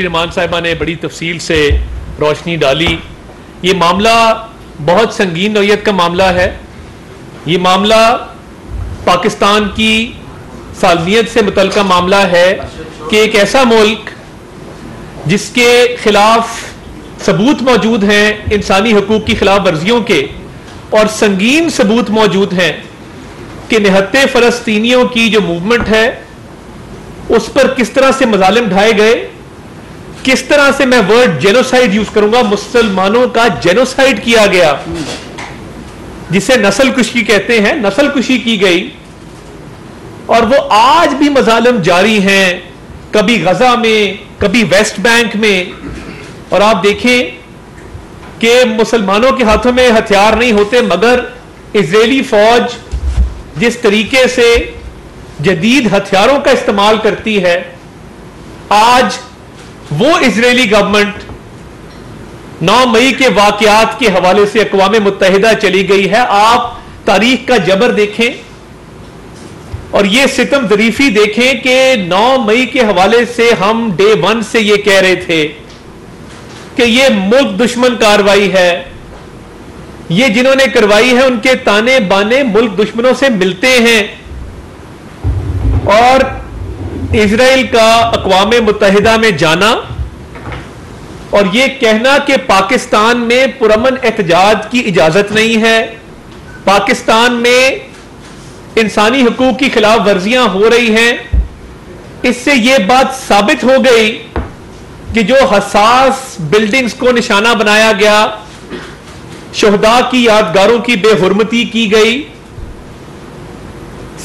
रहमान साहिबा ने बड़ी तफसील से रोशनी डाली। ये मामला बहुत संगीन नौयत का मामला है। ये मामला पाकिस्तान की सालमियत से मुतल्लिका मामला है कि एक ऐसा मुल्क जिसके खिलाफ सबूत मौजूद हैं इंसानी हकूक की खिलाफ वर्जियों के, और संगीन सबूत मौजूद हैं कि निहत्ते फ़लस्तीनियों की जो मूवमेंट है उस पर किस तरह से मजालिम ढाए गए, किस तरह से मैं वर्ड जेनोसाइड यूज करूंगा, मुसलमानों का जेनोसाइड किया गया, जिसे नस्ल कुशी कहते हैं, नस्ल कुशी की गई। और वो आज भी मजालिम जारी हैं, कभी गजा में, कभी वेस्ट बैंक में। और आप देखें कि मुसलमानों के हाथों में हथियार नहीं होते, मगर इजरायली फौज जिस तरीके से जदीद हथियारों का इस्तेमाल करती है, आज वो इजरायली गवर्नमेंट 9 मई के वाकयात के हवाले से अक़वाम मुत्तहिदा चली गई है। आप तारीख का जबर देखें और ये सितम ज़रीफी देखें कि 9 मई के हवाले से हम डे 1 से ये कह रहे थे कि ये मुल्क दुश्मन कार्रवाई है, ये जिन्होंने करवाई है उनके ताने बाने मुल्क दुश्मनों से मिलते हैं। और इजराइल का अक़वाम मुत्तहिदा में जाना और ये कहना कि पाकिस्तान में पुरअमन एहतजाज की इजाजत नहीं है, पाकिस्तान में इंसानी हकूक की खिलाफ वर्जियां हो रही हैं, इससे यह बात साबित हो गई कि जो हसास बिल्डिंग्स को निशाना बनाया गया, शुहदा की यादगारों की बेहुरमती की गई,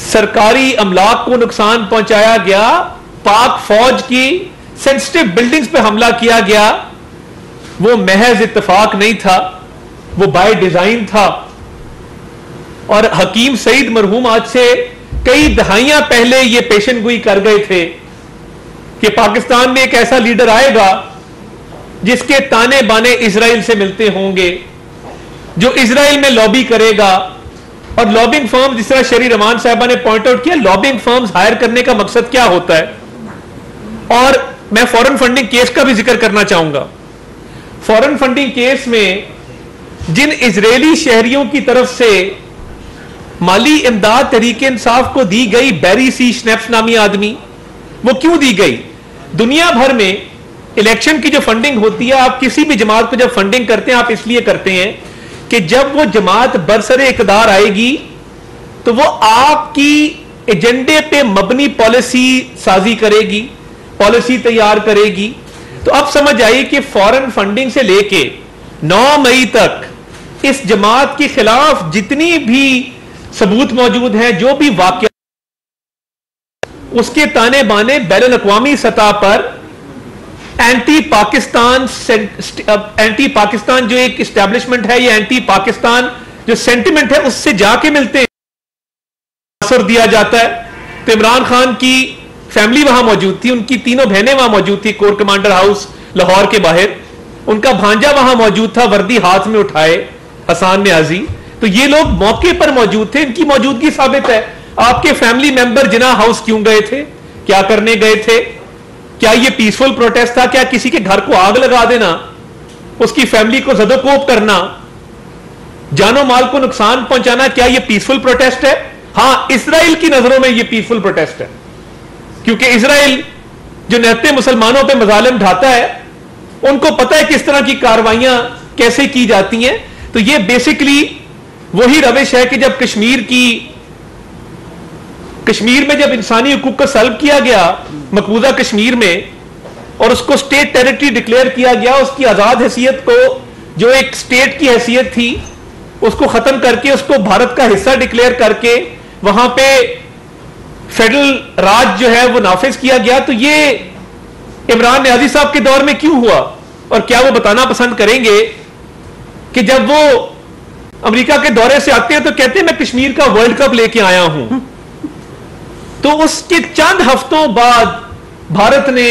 सरकारी अमलाक को नुकसान पहुंचाया गया, पाक फौज की सेंसिटिव बिल्डिंग्स पे हमला किया गया, वो महज इत्तेफाक नहीं था, वो बाय डिजाइन था। और हकीम सईद मरहूम आज से कई दहाइयां पहले ये पेशन गोई कर गए थे कि पाकिस्तान में एक ऐसा लीडर आएगा जिसके ताने बाने इजराइल से मिलते होंगे, जो इजराइल में लॉबी करेगा। और लॉबिंग फर्म, जिस तरह शरी रहमान साहिबा ने पॉइंट आउट किया, लॉबिंग फर्म्स हायर करने का मकसद क्या होता है। और मैं फॉरेन फंडिंग केस का भी जिक्र करना चाहूंगा। फॉरेन फंडिंग केस में जिन इजरायली शहरियों की तरफ से माली इमदाद तहरीक इंसाफ को दी गई, बैरी सी स्नैप्स नामी आदमी, वो क्यों दी गई? दुनिया भर में इलेक्शन की जो फंडिंग होती है, आप किसी भी जमात को जब फंडिंग करते हैं आप इसलिए करते हैं कि जब वो जमात बरसरे इक़्तिदार आएगी तो वो आपकी एजेंडे पे मबनी पॉलिसी साजी करेगी, पॉलिसी तैयार करेगी। तो अब समझ आइए कि फॉरेन फंडिंग से लेके 9 मई तक इस जमात के खिलाफ जितनी भी सबूत मौजूद हैं, जो भी वाकया, उसके ताने बाने बैनुल अक़वामी सतह पर एंटी पाकिस्तान जो एक इस्टेब्लिशमेंट है, ये एंटी पाकिस्तान जो सेंटिमेंट है, उससे जाके मिलते हैं, असर दिया जाता है। तो इमरान खान की फैमिली वहां मौजूद थी, उनकी तीनों बहनें वहां मौजूद थी कोर कमांडर हाउस लाहौर के बाहर, उनका भांजा वहां मौजूद था वर्दी हाथ में उठाए, हसान नियाजी। तो ये लोग मौके पर मौजूद थे, इनकी मौजूदगी साबित है। आपके फैमिली मेंबर जिना हाउस क्यों गए थे, क्या करने गए थे? क्या ये पीसफुल प्रोटेस्ट था? क्या किसी के घर को आग लगा देना, उसकी फैमिली को जदोकोब करना, जानो माल को नुकसान पहुंचाना, क्या ये पीसफुल प्रोटेस्ट है? हां, इजराइल की नजरों में ये पीसफुल प्रोटेस्ट है, क्योंकि इजराइल जो निहत्ते मुसलमानों पे मजालिम ढाता है, उनको पता है किस तरह की कार्रवाइयां कैसे की जाती हैं। तो ये बेसिकली वही रविश है कि जब कश्मीर में जब इंसानी हुकूक को सल्ब किया गया, मकबूजा कश्मीर में, और उसको स्टेट टेरिटरी डिक्लेयर किया गया, उसकी आजाद हैसियत को, जो एक स्टेट की हैसियत थी, उसको खत्म करके उसको भारत का हिस्सा डिक्लेयर करके वहां पे फेडरल राज जो है वो नाफिज किया गया। तो ये इमरान नियाजी साहब के दौर में क्यों हुआ? और क्या वो बताना पसंद करेंगे कि जब वो अमेरिका के दौरे से आते हैं तो कहते हैं मैं कश्मीर का वर्ल्ड कप लेके आया हूं। तो उसके चंद हफ्तों बाद भारत ने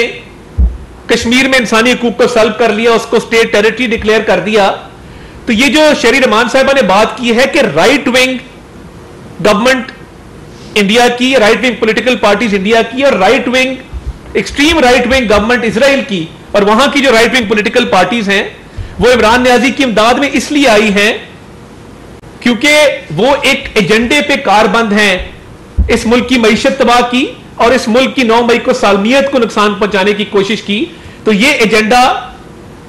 कश्मीर में इंसानी हुकूक को सल्ब कर लिया, उसको स्टेट टेरिटरी डिक्लेयर कर दिया। तो ये जो शरी रहमान साहिबा ने बात की है कि राइट विंग गवर्नमेंट इंडिया की, right wing political parties India की और right wing, extreme right wing government Israel की और वहां की जो राइट विंग पॉलिटिकल पार्टीज हैं वो इमरान न्याजी की इमदाद में इसलिए आई हैं क्योंकि वो एक एजेंडे पे कारबंद हैं इस मुल्क की मईशत तबाह की और इस मुल्क की 9 मई को सालमियत को नुकसान पहुंचाने की कोशिश की। तो ये एजेंडा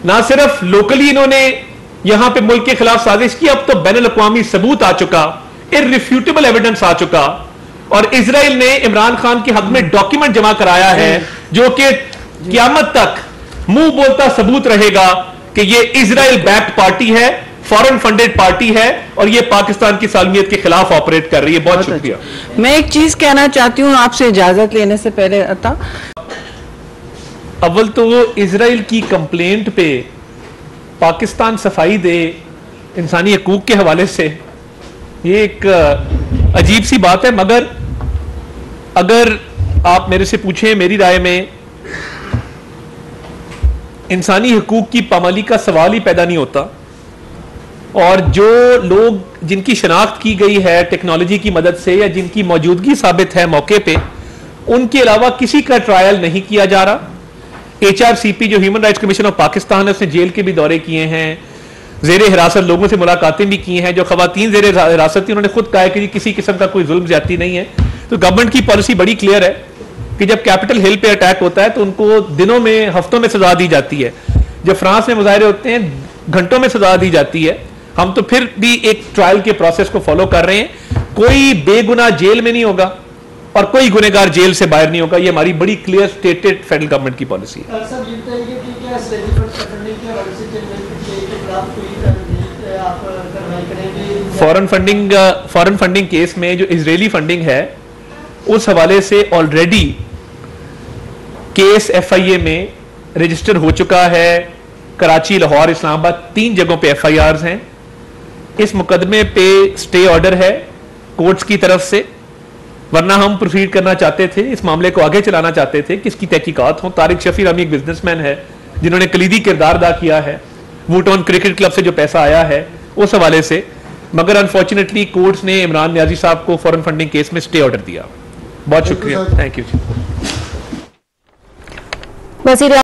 ना सिर्फ लोकली इन्होंने यहां पे मुल्क के खिलाफ साजिश की, अब तो बैनुल अक़वामी सबूत आ चुका, इररिफ्यूटेबल एविडेंस आ चुका, और इजराइल ने इमरान खान के हक में डॉक्यूमेंट जमा कराया है जो कि क़यामत तक मुंह बोलता सबूत रहेगा कि ये इजराइल बैक्ड पार्टी है, फॉरेन फंडेड पार्टी है और ये पाकिस्तान की सालमियत के खिलाफ ऑपरेट कर रही है। बहुत शुक्रिया। मैं एक चीज कहना चाहती हूँ आपसे इजाजत लेने से पहले। अता, अव्वल तो वो इजराइल की कंप्लेंट पे पाकिस्तान सफाई दे इंसानी हकूक के हवाले से, ये एक अजीब सी बात है। मगर अगर आप मेरे से पूछें, मेरी राय में इंसानी हकूक की पामाली का सवाल ही पैदा नहीं होता, और जो लोग जिनकी शनाख्त की गई है टेक्नोलॉजी की मदद से या जिनकी मौजूदगी साबित है मौके पे, उनके अलावा किसी का ट्रायल नहीं किया जा रहा। HRCP जो human rights commission of Pakistan है, उसने जेल के भी दौरे किए हैं, जेर हिरासत लोगों से मुलाकातें भी की हैं। जो खवातीन जेर हिरासत थी उन्होंने खुद कहा है कि किसी किस्म का कोई जुल्म ज्यादती नहीं है। तो गवर्नमेंट की पॉलिसी बड़ी क्लियर है कि जब कैपिटल हिल पे अटैक होता है तो उनको दिनों में, हफ्तों में सजा दी जाती है। जब फ्रांस में मुजाहरे होते हैं घंटों में सजा दी जाती है। हम तो फिर भी एक ट्रायल के प्रोसेस को फॉलो कर रहे हैं। कोई बेगुनाह जेल में नहीं होगा और कोई गुनहगार जेल से बाहर नहीं होगा। ये हमारी बड़ी क्लियर स्टेटेड फेडरल गवर्नमेंट की पॉलिसी है। फॉरेन फंडिंग केस में जो इजरायली फंडिंग है उस हवाले से ऑलरेडी केस FIA में रजिस्टर हो चुका है। कराची, लाहौर, इस्लामाबाद 3 जगहों पे FIRs हैं। इस मुकदमे पे स्टे ऑर्डर है कोर्ट्स की तरफ से, वरना हम प्रोसीड करना चाहते थे, इस मामले को आगे चलाना चाहते थे कि इसकी तहकीकात हो। तारिक शफी नामी एक बिजनेसमैन है जिन्होंने कलीदी किरदार अदा किया है वुटन क्रिकेट क्लब से जो पैसा आया है उस हवाले से, मगर अनफॉर्चुनेटली कोर्ट्स ने इमरान न्याजी साहब को फॉरेन फंडिंग केस में स्टे ऑर्डर दिया। बहुत शुक्रिया, थैंक यू।